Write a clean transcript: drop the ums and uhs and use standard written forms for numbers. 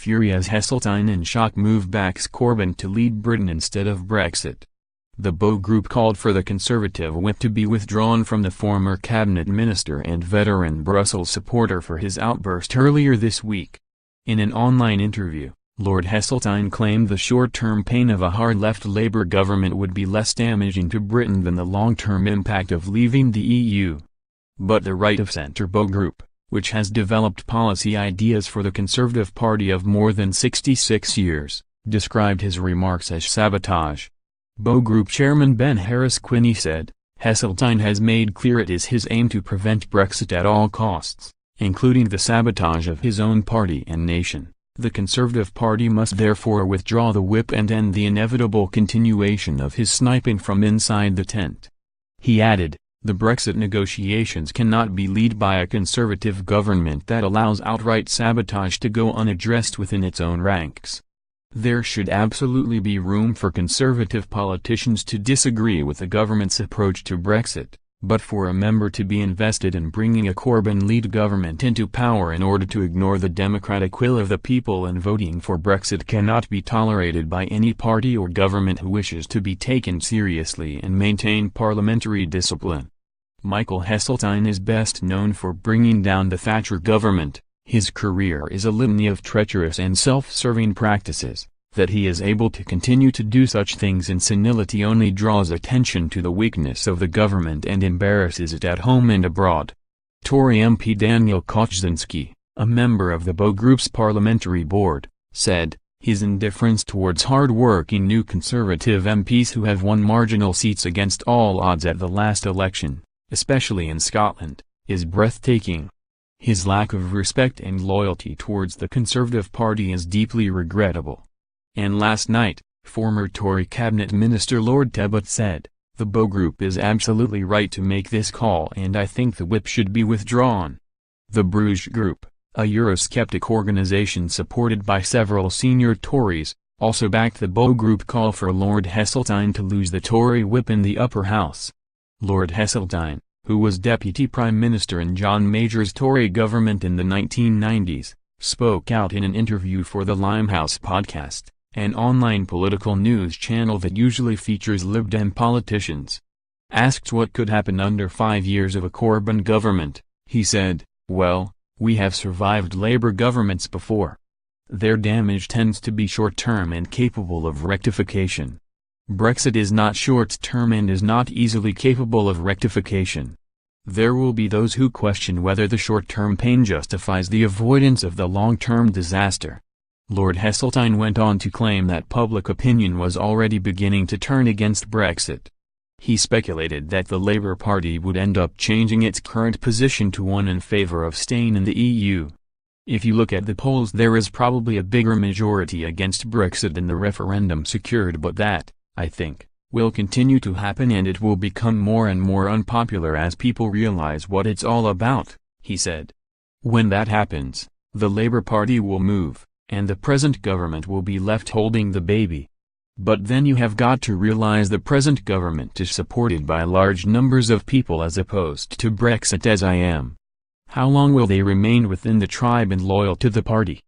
fury as Heseltine in shock move backs Corbyn to lead Britain instead of Brexit. The Bow Group called for the Conservative whip to be withdrawn from the former cabinet minister and veteran Brussels supporter for his outburst earlier this week. In an online interview, Lord Heseltine claimed the short-term pain of a hard left Labour government would be less damaging to Britain than the long-term impact of leaving the EU. But the right-of-centre Bow Group, which has developed policy ideas for the Conservative Party of more than 66 years, described his remarks as sabotage. Bow Group chairman Ben Harris-Quinney said, "Heseltine has made clear it is his aim to prevent Brexit at all costs, including the sabotage of his own party and nation. The Conservative Party must therefore withdraw the whip and end the inevitable continuation of his sniping from inside the tent." He added, "The Brexit negotiations cannot be led by a Conservative government that allows outright sabotage to go unaddressed within its own ranks. There should absolutely be room for Conservative politicians to disagree with the government's approach to Brexit, but for a member to be invested in bringing a Corbyn-led government into power in order to ignore the democratic will of the people and voting for Brexit cannot be tolerated by any party or government who wishes to be taken seriously and maintain parliamentary discipline." Michael Heseltine is best known for bringing down the Thatcher government. His career is a litany of treacherous and self-serving practices. That he is able to continue to do such things in senility only draws attention to the weakness of the government and embarrasses it at home and abroad. Tory MP Daniel Kaczynski, a member of the Bow Group's parliamentary board, said, "His indifference towards hard-working new Conservative MPs who have won marginal seats against all odds at the last election, especially in Scotland, is breathtaking. His lack of respect and loyalty towards the Conservative Party is deeply regrettable." And last night, former Tory cabinet minister Lord Tebbit said, "The Bow Group is absolutely right to make this call and I think the whip should be withdrawn." The Bruges Group, a Eurosceptic organisation supported by several senior Tories, also backed the Bow Group call for Lord Heseltine to lose the Tory whip in the upper house. Lord Heseltine, who was Deputy Prime Minister in John Major's Tory government in the 1990s, spoke out in an interview for the Limehouse podcast, an online political news channel that usually features Lib Dem politicians. Asked what could happen under 5 years of a Corbyn government, he said, "Well, we have survived Labour governments before. Their damage tends to be short-term and capable of rectification. Brexit is not short-term and is not easily capable of rectification. There will be those who question whether the short-term pain justifies the avoidance of the long-term disaster." Lord Heseltine went on to claim that public opinion was already beginning to turn against Brexit. He speculated that the Labour Party would end up changing its current position to one in favour of staying in the EU. "If you look at the polls, there is probably a bigger majority against Brexit than the referendum secured, but that, I think, will continue to happen and it will become more and more unpopular as people realize what it's all about," he said. "When that happens, the Labour Party will move, and the present government will be left holding the baby. But then you have got to realize the present government is supported by large numbers of people as opposed to Brexit as I am. How long will they remain within the tribe and loyal to the party?